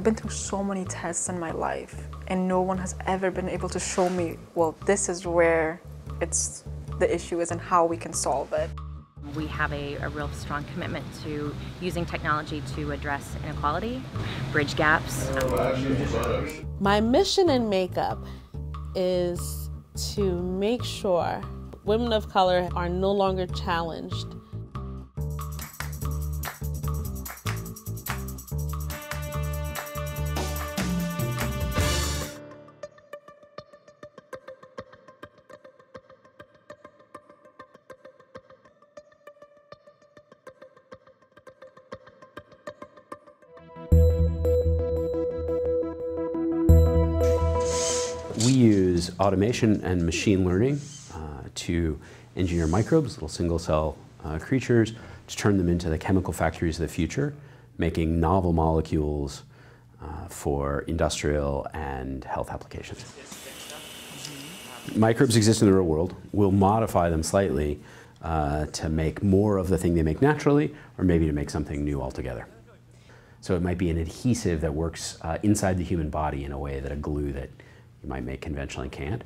I've been through so many tests in my life, and no one has ever been able to show me, well, this is where the issue is and how we can solve it. We have a real strong commitment to using technology to address inequality, bridge gaps. My mission in makeup is to make sure women of color are no longer challenged. We use automation and machine learning to engineer microbes, little single-cell creatures, to turn them into the chemical factories of the future, making novel molecules for industrial and health applications. Microbes exist in the real world. We'll modify them slightly to make more of the thing they make naturally, or maybe to make something new altogether. So it might be an adhesive that works inside the human body in a way that a glue that you might make conventionally can't.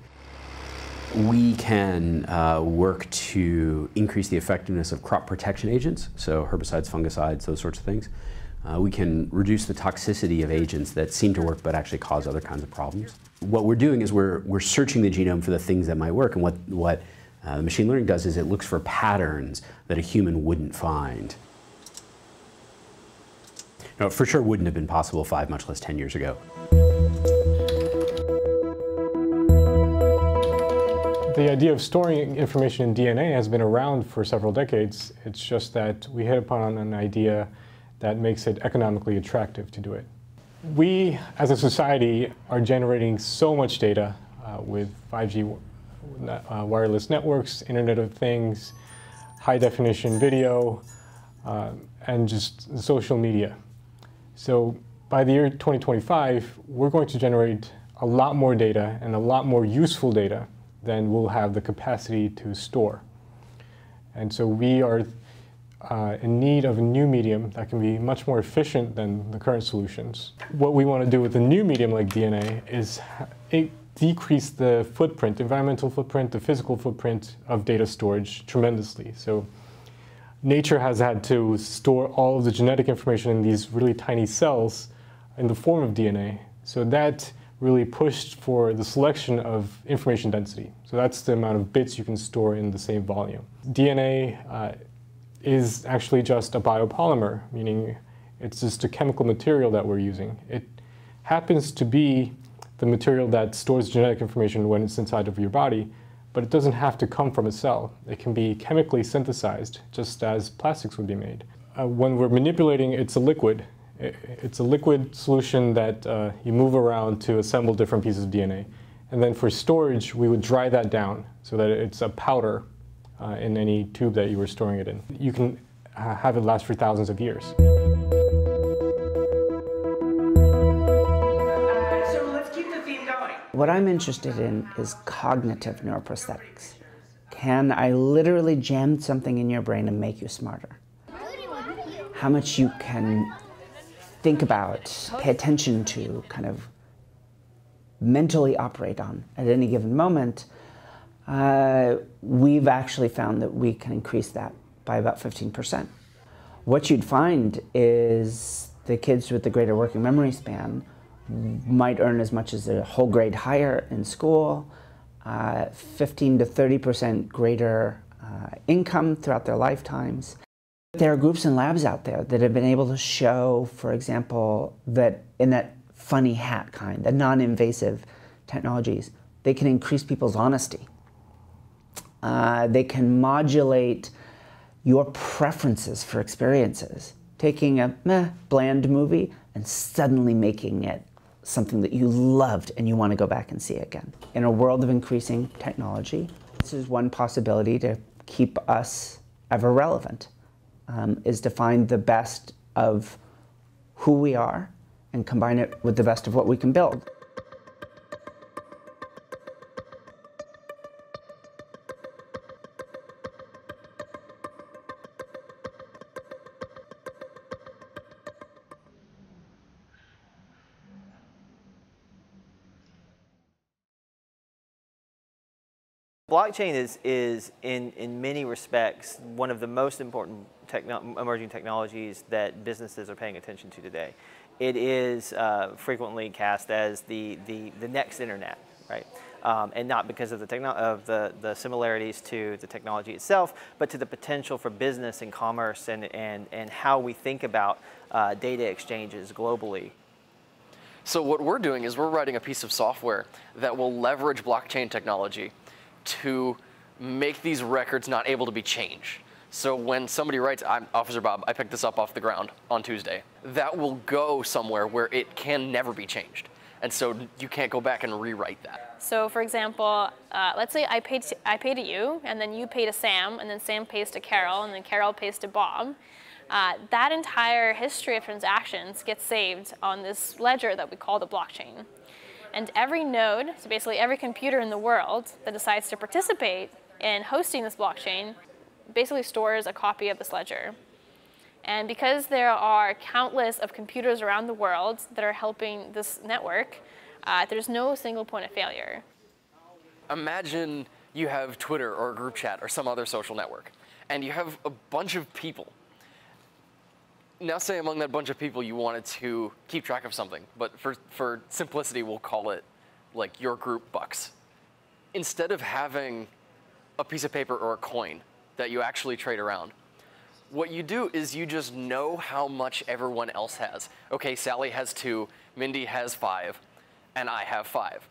We can work to increase the effectiveness of crop protection agents, so herbicides, fungicides, those sorts of things. We can reduce the toxicity of agents that seem to work but actually cause other kinds of problems. What we're doing is we're searching the genome for the things that might work, and what machine learning does is it looks for patterns that a human wouldn't find. No, it for sure wouldn't have been possible 5, much less 10 years ago. The idea of storing information in DNA has been around for several decades. It's just that we hit upon an idea that makes it economically attractive to do it. We, as a society, are generating so much data with 5G wireless networks, Internet of Things, high-definition video, and just social media. So by the year 2025, we're going to generate a lot more data and a lot more useful data than we'll have the capacity to store. And so we are in need of a new medium that can be much more efficient than the current solutions. What we want to do with a new medium like DNA is decrease the footprint, environmental footprint, the physical footprint of data storage tremendously. So nature has had to store all of the genetic information in these really tiny cells in the form of DNA. So that really pushed for the selection of information density. So that's the amount of bits you can store in the same volume. DNA is actually just a biopolymer, meaning it's just a chemical material that we're using. It happens to be the material that stores genetic information when it's inside of your body, but it doesn't have to come from a cell. It can be chemically synthesized, just as plastics would be made. When we're manipulating, it's a liquid. It's a liquid solution that you move around to assemble different pieces of DNA. And then for storage, we would dry that down so that it's a powder in any tube that you were storing it in. You can have it last for thousands of years. So let's keep the theme going. What I'm interested in is cognitive neuroprosthetics. Can I literally jam something in your brain and make you smarter? How much you can think about, pay attention to, kind of mentally operate on at any given moment, we've actually found that we can increase that by about 15%. What you'd find is the kids with the greater working memory span might earn as much as a whole grade higher in school, 15 to 30% greater income throughout their lifetimes. There are groups and labs out there that have been able to show, for example, that in that funny hat kind, the non-invasive technologies, they can increase people's honesty. They can modulate your preferences for experiences, taking a bland movie and suddenly making it something that you loved and you want to go back and see again. In a world of increasing technology, this is one possibility to keep us ever relevant. Is to find the best of who we are and combine it with the best of what we can build. Blockchain is in many respects one of the most important emerging technologies that businesses are paying attention to today. It is frequently cast as the next internet, right? And not because of the similarities to the technology itself, but to the potential for business and commerce and how we think about data exchanges globally. So what we're doing is we're writing a piece of software that will leverage blockchain technology to make these records not able to be changed. So when somebody writes, "I'm Officer Bob, I picked this up off the ground on Tuesday," that will go somewhere where it can never be changed. And so you can't go back and rewrite that. So for example, let's say I pay to you, and then you pay to Sam, and then Sam pays to Carol, and then Carol pays to Bob. That entire history of transactions gets saved on this ledger that we call the blockchain. And every node, so basically every computer in the world that decides to participate in hosting this blockchain, basically stores a copy of this ledger. And because there are countless of computers around the world that are helping this network, there's no single point of failure. Imagine you have Twitter or a group chat or some other social network, and you have a bunch of people. Now say among that bunch of people you wanted to keep track of something, but for simplicity we'll call it like your group bucks. Instead of having a piece of paper or a coin that you actually trade around, what you do is you just know how much everyone else has. Okay, Sally has 2, Mindy has 5, and I have 5.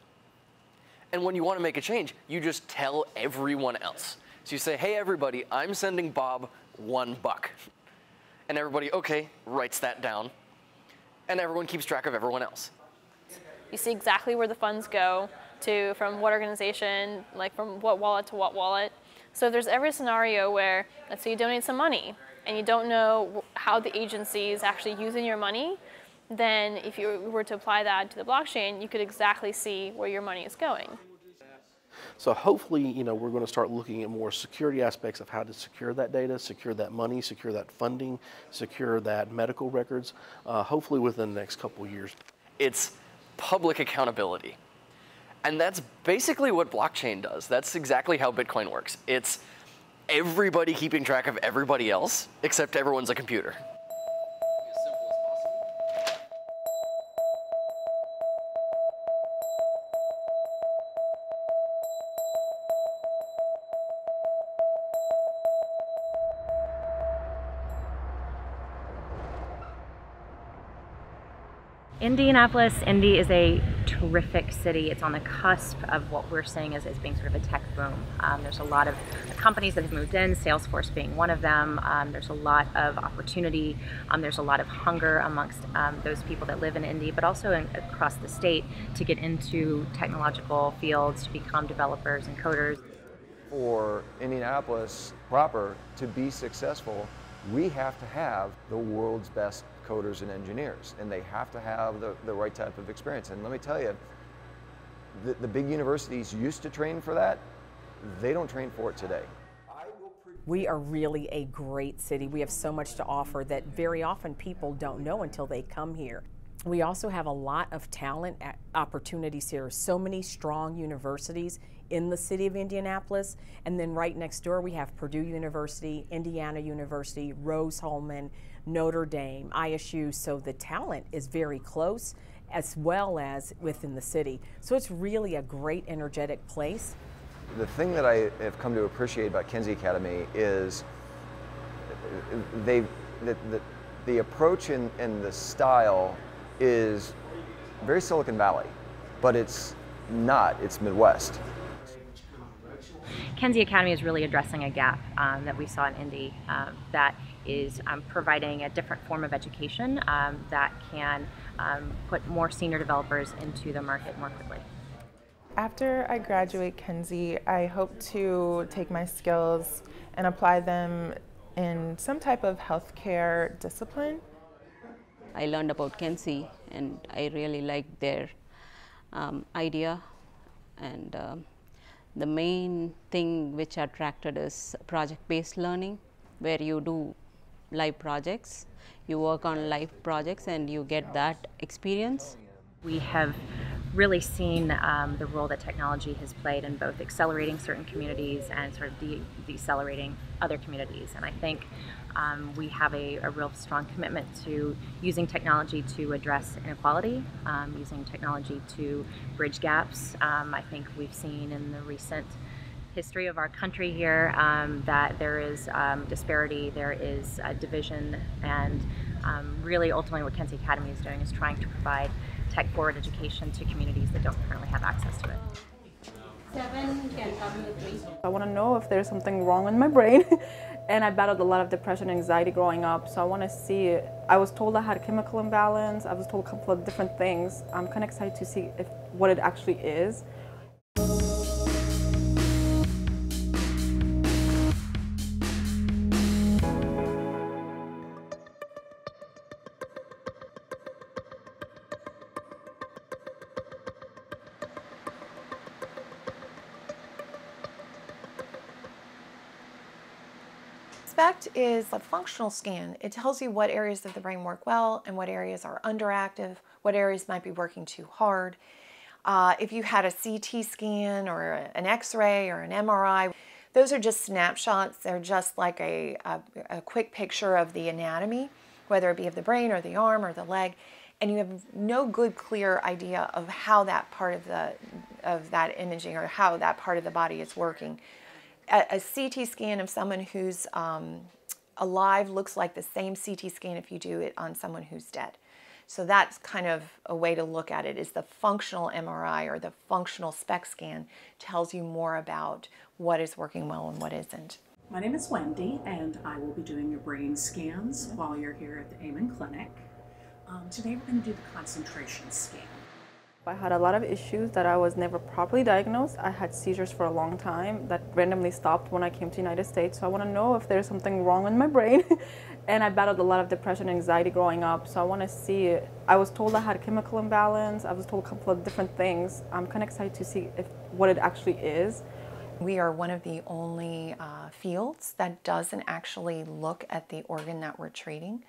And when you want to make a change, you just tell everyone else. So you say, "Hey everybody, I'm sending Bob $1." And everybody, okay, writes that down. And everyone keeps track of everyone else. You see exactly where the funds go to, from what organization, like from what wallet to what wallet. So there's every scenario where, let's say you donate some money, and you don't know how the agency is actually using your money, then if you were to apply that to the blockchain, you could exactly see where your money is going. So hopefully, we're going to start looking at more security aspects of how to secure that data, secure that money, secure that funding, secure that medical records, hopefully within the next couple of years. It's public accountability. And that's basically what blockchain does. That's exactly how Bitcoin works. It's everybody keeping track of everybody else, except everyone's a computer. Indianapolis, Indy is a terrific city. It's on the cusp of what we're seeing as being sort of a tech boom. There's a lot of companies that have moved in, Salesforce being one of them. There's a lot of opportunity. There's a lot of hunger amongst those people that live in Indy, but also across the state to get into technological fields, to become developers and coders. For Indianapolis proper to be successful, we have to have the world's best coders and engineers, and they have to have the right type of experience. And let me tell you, the big universities used to train for that. They don't train for it today. We are really a great city. We have so much to offer that very often people don't know until they come here. We also have a lot of talent opportunities here. So many strong universities in the city of Indianapolis, and then right next door we have Purdue University, Indiana University, Rose-Hulman, Notre Dame, ISU, so the talent is very close as well as within the city. So it's really a great, energetic place. The thing that I have come to appreciate about Kinsey Academy is the approach and the style is very Silicon Valley, but it's not, it's Midwest. Kinsey Academy is really addressing a gap that we saw in Indy that is providing a different form of education that can put more senior developers into the market more quickly. After I graduate Kinsey, I hope to take my skills and apply them in some type of healthcare discipline. I learned about Kinsey and I really liked their idea, and the main thing which attracted is project-based learning, where you do live projects, you work on live projects and you get that experience. We have really seen the role that technology has played in both accelerating certain communities and sort of decelerating other communities. And I think we have a real strong commitment to using technology to address inequality, using technology to bridge gaps. I think we've seen in the recent history of our country here that there is disparity, there is division, and really ultimately what Kenzie Academy is doing is trying to provide tech-forward education to communities that don't currently have access to it. 7 can come with 3. I want to know if there's something wrong with my brain. And I battled a lot of depression and anxiety growing up, so I want to see it. I was told I had a chemical imbalance. I was told a couple of different things. I'm kind of excited to see what it actually is. SPECT is a functional scan. It tells you what areas of the brain work well and what areas are underactive, what areas might be working too hard. If you had a CT scan or an X-ray or an MRI, those are just snapshots. They're just like a quick picture of the anatomy, whether it be of the brain or the arm or the leg, and you have no good, clear idea of how that part of that imaging or how that part of the body is working. A CT scan of someone who's alive looks like the same CT scan if you do it on someone who's dead. So that's kind of a way to look at it, is the functional MRI or the functional SPECT scan tells you more about what is working well and what isn't. My name is Wendy, and I will be doing your brain scans while you're here at the Amen Clinic. Today we're going to do the concentration scan. I had a lot of issues that I was never properly diagnosed. I had seizures for a long time that randomly stopped when I came to the United States. So I want to know if there's something wrong with my brain. And I battled a lot of depression and anxiety growing up. So I want to see it. I was told I had a chemical imbalance. I was told a couple of different things. I'm kind of excited to see what it actually is. We are one of the only fields that doesn't actually look at the organ that we're treating.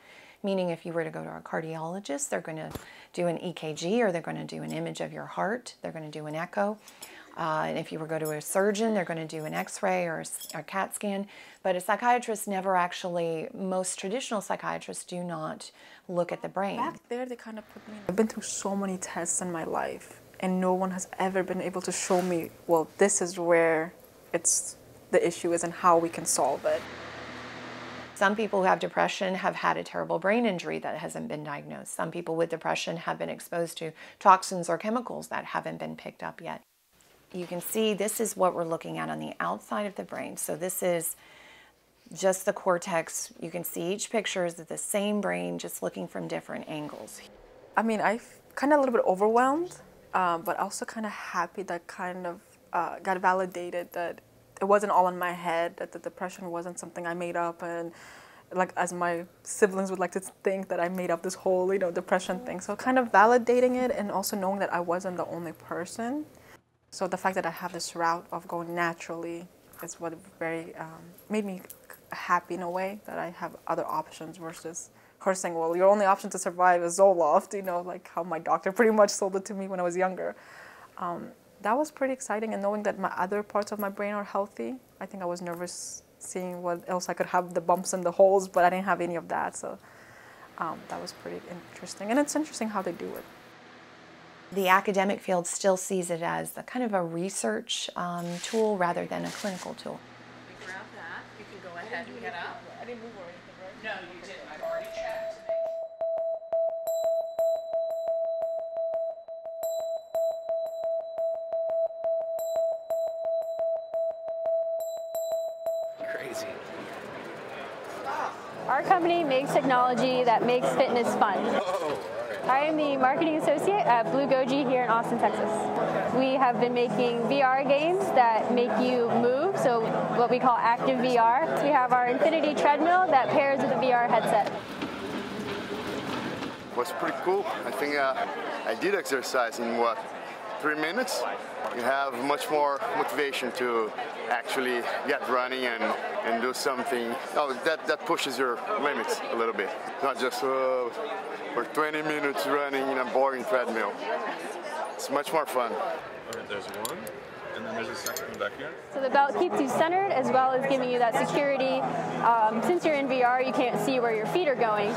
Meaning if you were to go to a cardiologist, they're going to do an EKG or they're going to do an image of your heart. They're going to do an echo. And if you were to go to a surgeon, they're going to do an X-ray or a CAT scan. But a psychiatrist never actually, most traditional psychiatrists do not look at the brain. Back there, they kind of put me in. I've been through so many tests in my life, and no one has ever been able to show me, well, this is where the issue is and how we can solve it. Some people who have depression have had a terrible brain injury that hasn't been diagnosed. Some people with depression have been exposed to toxins or chemicals that haven't been picked up yet. You can see this is what we're looking at on the outside of the brain. So this is just the cortex. You can see each picture is the same brain, just looking from different angles. I mean, I'm kind of a little bit overwhelmed, but also kind of happy that kind of got validated that it wasn't all in my head, that the depression wasn't something I made up, and like as my siblings would like to think that I made up this whole, depression thing. So kind of validating it and also knowing that I wasn't the only person. So the fact that I have this route of going naturally is what very made me happy in a way, that I have other options versus her saying, well, your only option to survive is Zoloft, like how my doctor pretty much sold it to me when I was younger. That was pretty exciting, and knowing that my other parts of my brain are healthy. I think I was nervous seeing what else I could have, the bumps and the holes, but I didn't have any of that, so that was pretty interesting. And it's interesting how they do it. The academic field still sees it as a kind of a research tool rather than a clinical tool. We grab that. You can go ahead and get up. I didn't move or anything, right? No, you didn't. I've already checked. Crazy. Our company makes technology that makes fitness fun. I am the marketing associate at Blue Goji here in Austin, Texas. We have been making VR games that make you move, so what we call active VR. We have our Infinity treadmill that pairs with a VR headset. Was pretty cool. I think I did exercise in 3 minutes. You have much more motivation to actually get running and do something. Oh, that pushes your limits a little bit. Not just for 20 minutes running in a boring treadmill. it's much more fun. Okay, there's one, and then there's a second one back here. So the belt keeps you centered as well as giving you that security. Since you're in VR, you can't see where your feet are going.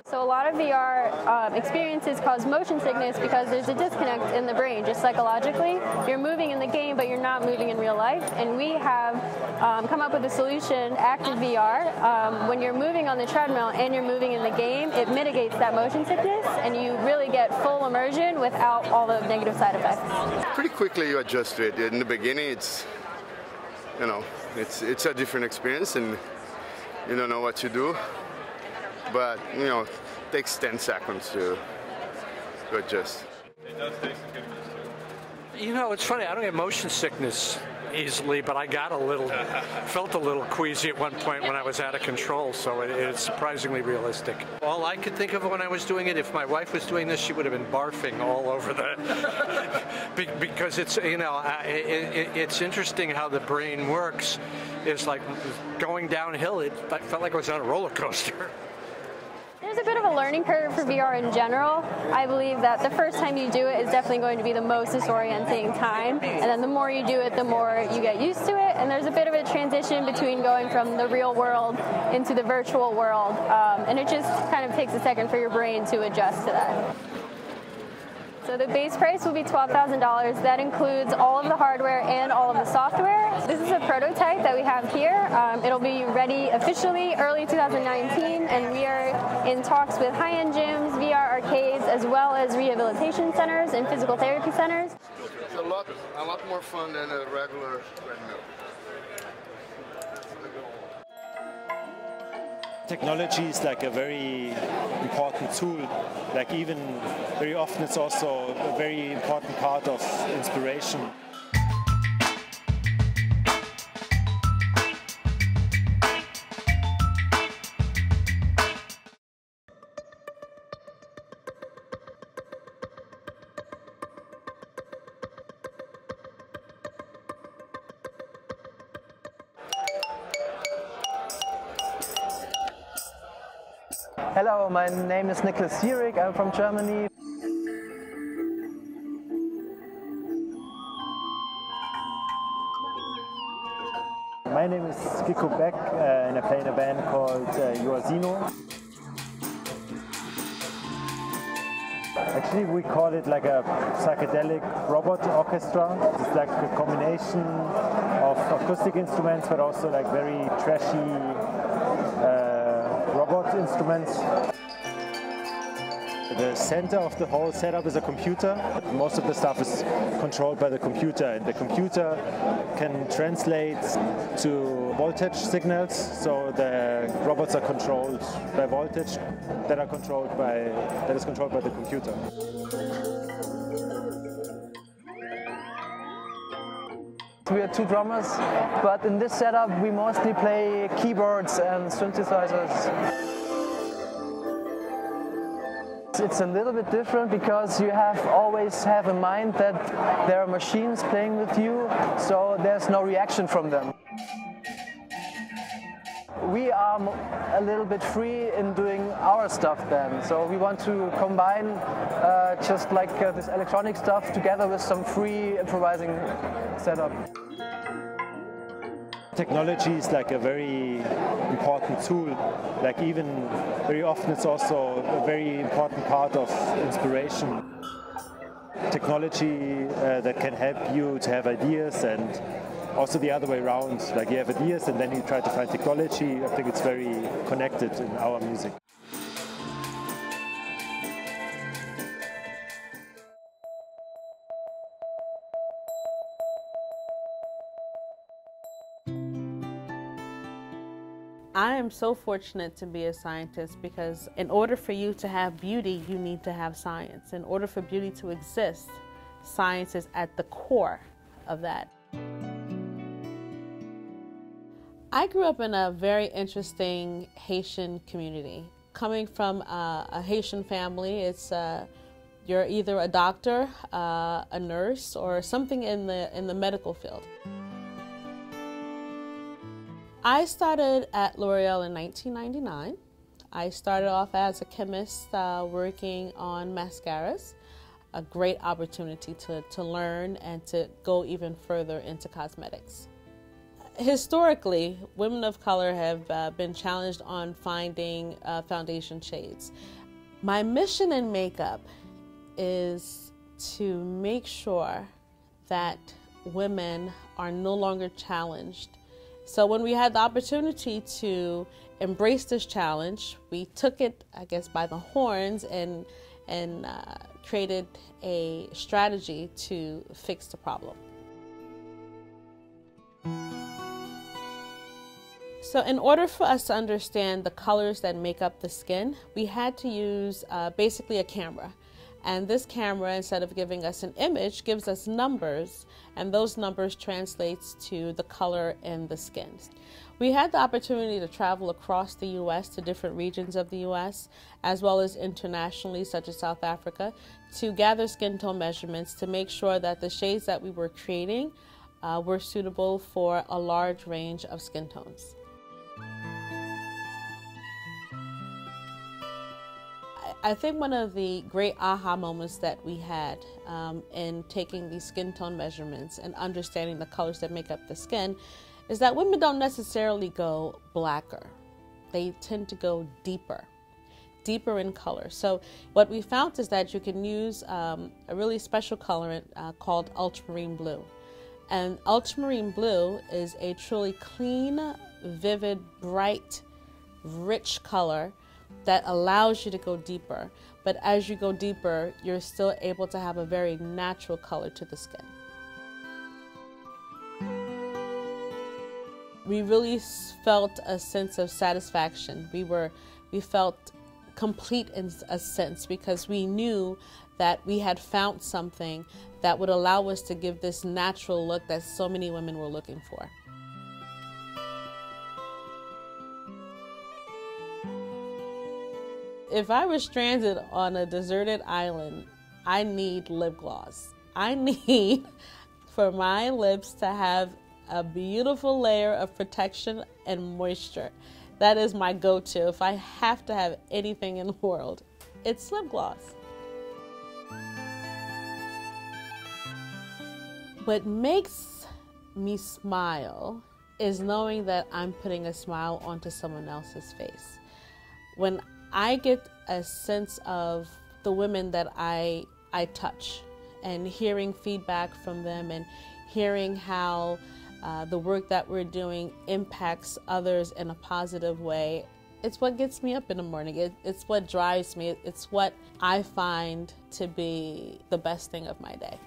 So a lot of VR experiences cause motion sickness because there's a disconnect in the brain, just psychologically. You're moving in the game, but you're not moving in real life. And we have come up with a solution, Active VR. When you're moving on the treadmill and you're moving in the game, it mitigates that motion sickness, and you really get full immersion without all the negative side effects. Pretty quickly you adjust to it. In the beginning, it's a different experience, and you don't know what to do. But, it takes 10 seconds to adjust. It does take some getting used to. It's funny, I don't get motion sickness easily, but I got felt a little queasy at one point when I was out of control, so it's surprisingly realistic. All I could think of when I was doing it, if my wife was doing this, she would have been barfing all over the... because it's, it's interesting how the brain works. It's like going downhill, I felt like I was on a roller coaster. There's a bit of a learning curve for VR in general. I believe that the first time you do it is definitely going to be the most disorienting time, and then the more you do it, the more you get used to it, and there's a bit of a transition between going from the real world into the virtual world, and it just kind of takes a second for your brain to adjust to that. So the base price will be $12,000. That includes all of the hardware and all of the software. This is a prototype that we have here. It'll be ready officially early 2019, and we are in talks with high-end gyms, VR arcades, as well as rehabilitation centers and physical therapy centers. It's a lot more fun than a regular treadmill. Technology is like a very important tool. Like even very often it's also a very important part of inspiration. Hello, my name is Nicholas Sierig. I'm from Germany. My name is Kiko Beck, and I play in a band called Yoazino. Actually, we call it like a psychedelic robot orchestra. It's like a combination of acoustic instruments, but also like very trashy robot instruments. The center of the whole setup is a computer. Most of the stuff is controlled by the computer, and the computer can translate to voltage signals, so the robots are controlled by voltage that is controlled by the computer. We are two drummers, but in this setup we mostly play keyboards and synthesizers. It's a little bit different because you always have in mind that there are machines playing with you, so there's no reaction from them. We are a little bit free in doing our stuff then, so we want to combine just like this electronic stuff together with some free improvising setup. Technology is like a very important tool. Like even very often it's also a very important part of inspiration. Technology that can help you to have ideas, and also the other way around. Like you have ideas and then you try to find technology. I think it's very connected in our music. I am so fortunate to be a scientist because in order for you to have beauty, you need to have science. In order for beauty to exist, science is at the core of that. I grew up in a very interesting Haitian community. Coming from a Haitian family, it's you're either a doctor, a nurse, or something in the medical field. I started at L'Oreal in 1999. I started off as a chemist working on mascaras. a great opportunity to learn and to go even further into cosmetics. Historically, women of color have been challenged on finding foundation shades. My mission in makeup is to make sure that women are no longer challenged. So when we had the opportunity to embrace this challenge, we took it, I guess, by the horns and created a strategy to fix the problem. So in order for us to understand the colors that make up the skin, we had to use basically a camera. And this camera, instead of giving us an image, gives us numbers, and those numbers translates to the color in the skin. We had the opportunity to travel across the U.S. to different regions of the U.S., as well as internationally, such as South Africa, to gather skin tone measurements to make sure that the shades that we were creating were suitable for a large range of skin tones. I think one of the great aha moments that we had in taking these skin tone measurements and understanding the colors that make up the skin is that women don't necessarily go blacker. They tend to go deeper in color. So what we found is that you can use a really special colorant called ultramarine blue. And ultramarine blue is a truly clean, vivid, bright, rich color that allows you to go deeper. But as you go deeper, you're still able to have a very natural color to the skin. We really felt a sense of satisfaction. We felt complete in a sense because we knew that we had found something that would allow us to give this natural look that so many women were looking for. If I was stranded on a deserted island, I need lip gloss. I need for my lips to have a beautiful layer of protection and moisture. That is my go-to. If I have to have anything in the world, it's lip gloss. What makes me smile is knowing that I'm putting a smile onto someone else's face. When I get a sense of the women that I touch and hearing feedback from them and hearing how the work that we're doing impacts others in a positive way, it's what gets me up in the morning. It's what drives me. It's what I find to be the best thing of my day.